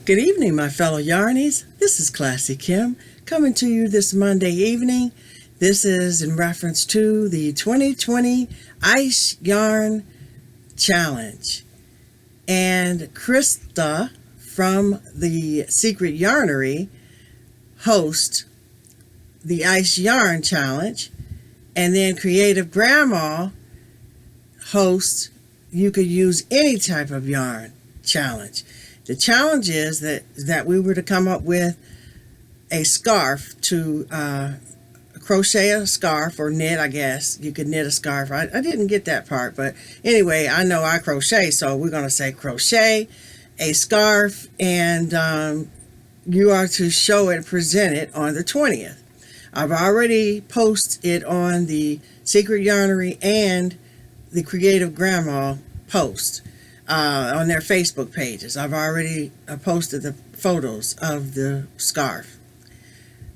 Good evening, my fellow yarnies. This is ClassyKim coming to you this Monday evening. This is in reference to the 2020 Ice Yarn Challenge. And Christa from the Secret Yarnary hosts the Ice Yarn Challenge. And then Creative Grandma hosts You Could Use Any Type of Yarn Challenge. The challenge is that we were to come up with a scarf to crochet a scarf or knit, I guess. You could knit a scarf. I didn't get that part, but anyway, I know I crochet, so we're going to say crochet a scarf, and you are to show it, present it on the 20th. I've already posted it on the Secret Yarnary and the Creative Grandma post. On their Facebook pages. I've already posted the photos of the scarf.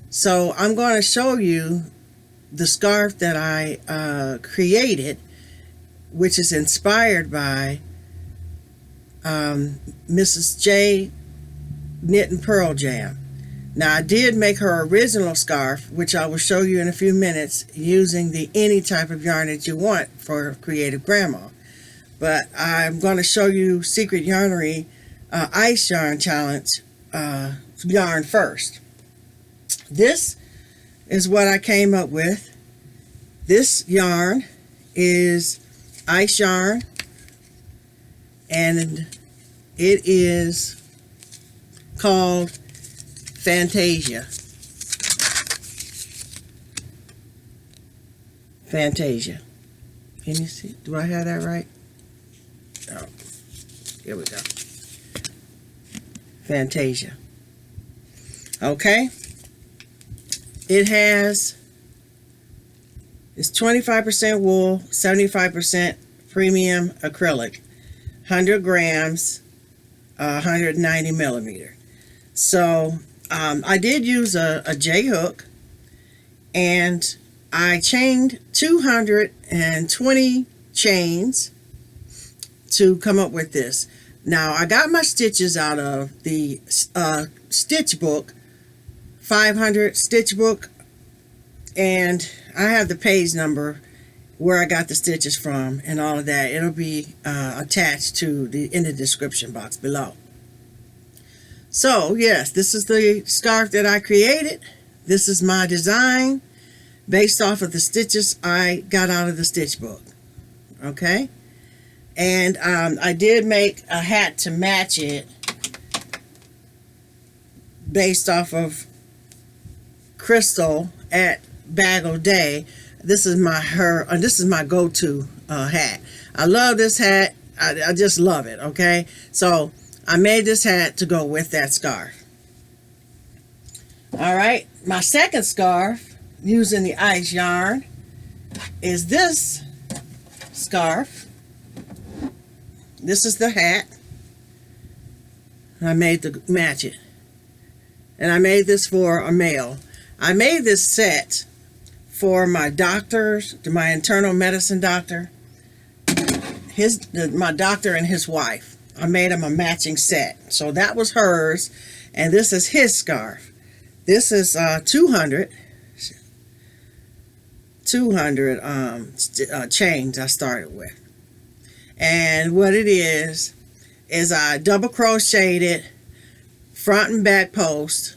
So I'm going to show you the scarf that I created, which is inspired by Mrs. J Knit and Pearl Jam. Now I did make her original scarf, which I will show you in a few minutes, using the any type of yarn that you want for Creative Grandma. But I'm going to show you Secret Yarnary Ice Yarn Challenge yarn first. This is what I came up with. This yarn is Ice Yarn, and it is called Fantasia. Fantasia. Can you see? Do I have that right? Oh, here we go. Fantasia. Okay. It's 25% wool, 75% premium acrylic, 100 grams, 190 millimeter. So I did use a J hook, and I chained 220 chains to come up with this. Now I got my stitches out of the stitch book, 500 stitch book, and I have the page number where I got the stitches from and all of that. It'll be attached to in the description box below. So yes, this is the scarf that I created. This is my design based off of the stitches I got out of the stitch book. Okay. And I did make a hat to match it based off of Crystal at Bag-O-Day. This is my go-to hat. I love this hat. I just love it. Okay, so I made this hat to go with that scarf. All right, my second scarf using the ice yarn is this scarf. This is the hat. I made to match it. And I made this for a male. I made this set for my doctors, my internal medicine doctor, my doctor and his wife. I made them a matching set. So that was hers, and this is his scarf. This is 200 chains I started with. And what it is I double crocheted it front and back post,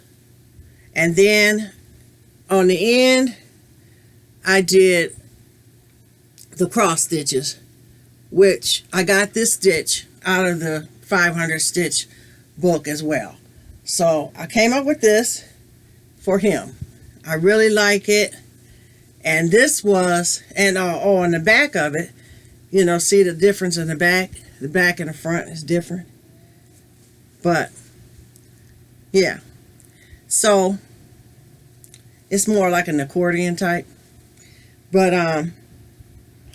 and then on the end I did the cross stitches, which I got this stitch out of the 500 stitch book as well. So I came up with this for him. I really like it. And this was, and on the back of it, you know, see the difference in the back? The back and the front is different. But, yeah. So, it's more like an accordion type. But, I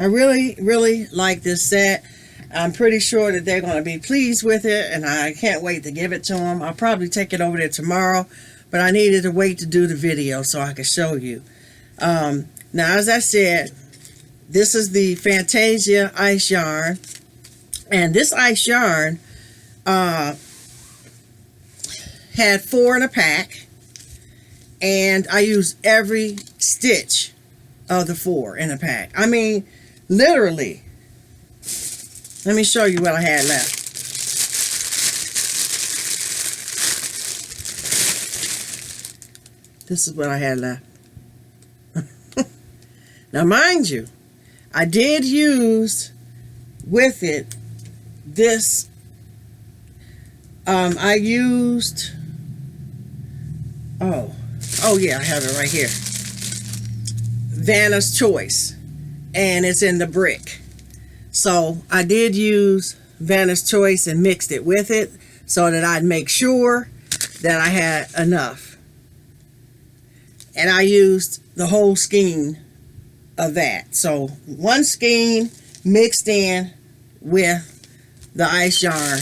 really, really like this set. I'm pretty sure that they're going to be pleased with it, and I can't wait to give it to them. I'll probably take it over there tomorrow, but I needed to wait to do the video so I could show you. Now, as I said, this is the Fantasia Ice Yarn, and this Ice Yarn had 4 in a pack, and I used every stitch of the 4 in a pack. I mean, literally. Let me show you what I had left. This is what I had left. Now, mind you, I did use with it this. I used. Oh yeah, I have it right here. Vanna's Choice, and it's in the brick. So I did use Vanna's Choice and mixed it with it so that I'd make sure that I had enough. And I used the whole skein of that. So 1 skein mixed in with the ice yarn,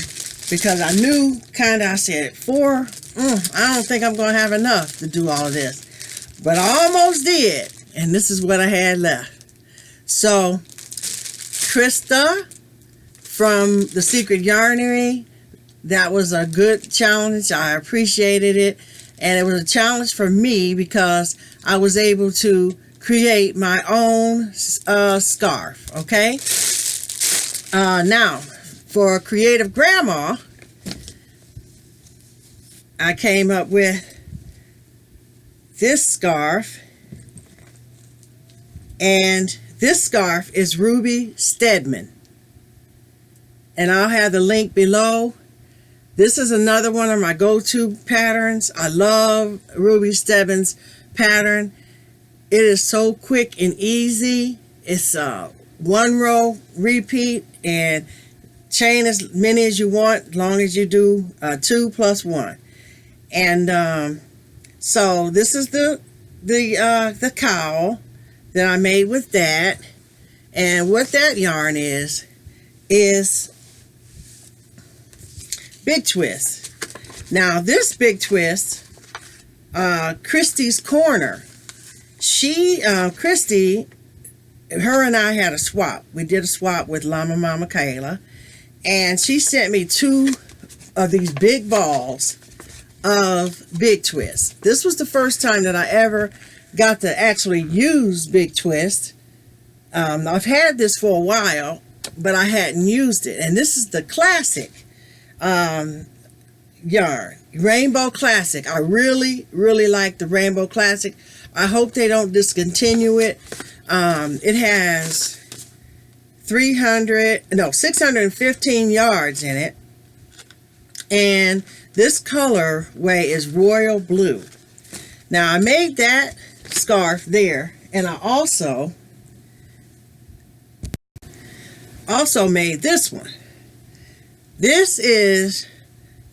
because I knew I said 4, I don't think I'm going to have enough to do all of this. But I almost did. And this is what I had left. So, Christa from the Secret Yarnary, that was a good challenge. I appreciated it. And it was a challenge for me because I was able to create my own scarf. Okay? Now, for Creative Grandma, I came up with this scarf, and this scarf is Ruby Stedman, and I'll have the link below. This is another one of my go-to patterns. I love Ruby Stedman's pattern. It is so quick and easy. It's 1 row repeat and chain as many as you want, as long as you do 2 plus 1. And so this is the cowl that I made with that. And what that yarn is Big Twist. Now this Big Twist, Christy's Corner, Christy, her and I had a swap. We did a swap with Llama Mama Kayla, and she sent me 2 of these big balls of Big Twist. This was the first time that I ever got to actually use Big Twist. I've had this for a while, but I hadn't used it. And this is the classic yarn, Rainbow Classic. I really, really like the Rainbow Classic. I hope they don't discontinue it. It has 615 yards in it. And this colorway is royal blue. Now I made that scarf there, and I also made this one. This is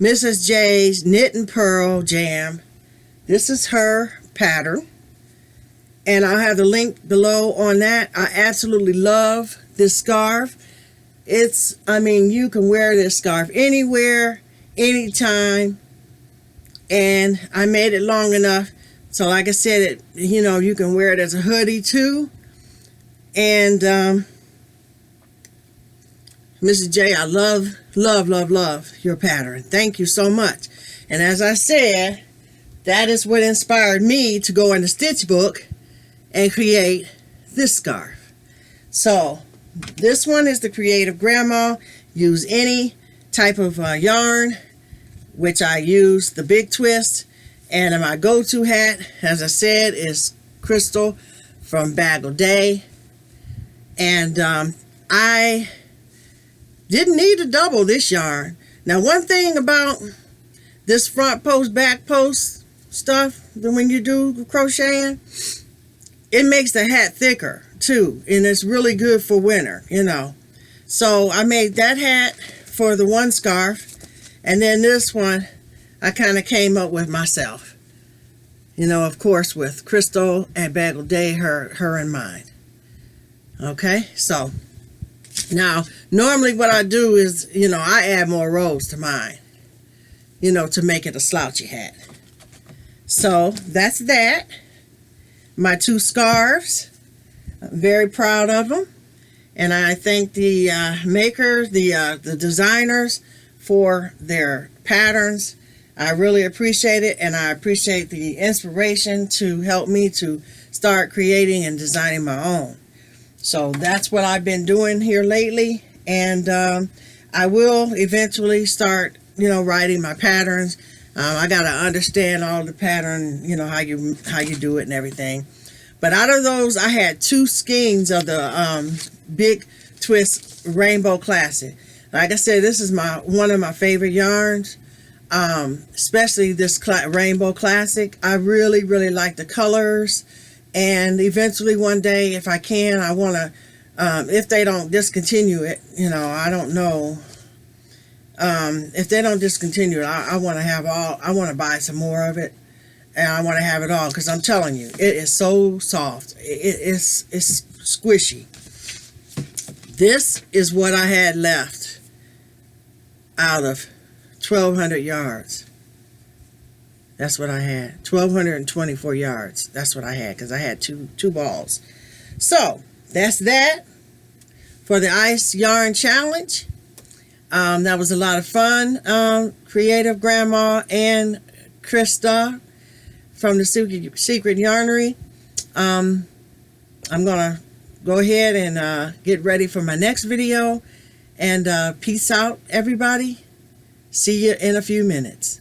Mrs. J's Knit and Purl Jam. This is her pattern, and I'll have the link below on that. I absolutely love this scarf. I mean, you can wear this scarf anywhere, anytime, and I made it long enough so, like I said, you can wear it as a hoodie too. And Mrs. J, I love your pattern. Thank you so much. And as I said, that is what inspired me to go in the stitch book and create this scarf. So this one is the Creative Grandma. Use any type of yarn, which I use the Big Twist. And my go-to hat, as I said, is Crystal from Bag-O-Day. And I didn't need to double this yarn. Now, one thing about this front post, back post stuff, when you do crocheting, it makes the hat thicker too, and it's really good for winter, So I made that hat for the one scarf, and then this one I kind of came up with myself. Of course, with Crystal and Bag-O-Day, her in mind. Okay, so now normally what I do is, I add more rows to mine, to make it a slouchy hat. So that's that. My 2 scarves, I'm very proud of them. And I thank the makers, the designers for their patterns. I really appreciate it, and I appreciate the inspiration to help me to start creating and designing my own. So that's what I've been doing here lately, and I will eventually start, writing my patterns. I got to understand all the pattern, how you do it and everything. But out of those, I had 2 skeins of the Big Twist Rainbow Classic. Like I said, this is one of my favorite yarns, especially this Rainbow Classic. I really, really like the colors, and eventually one day, if I can, I want to, if they don't discontinue it, I don't know. If they don't discontinue it, I want to buy some more of it, and I want to have it all, because I'm telling you, it is so soft. It's squishy. This is what I had left out of 1,200 yards. That's what I had. 1,224 yards. That's what I had, because I had two balls. So that's that for the Ice Yarn Challenge. That was a lot of fun. Creative Grandma and Christa from the Secret Yarnary. I'm gonna go ahead and get ready for my next video, and peace out, everybody. See you in a few minutes.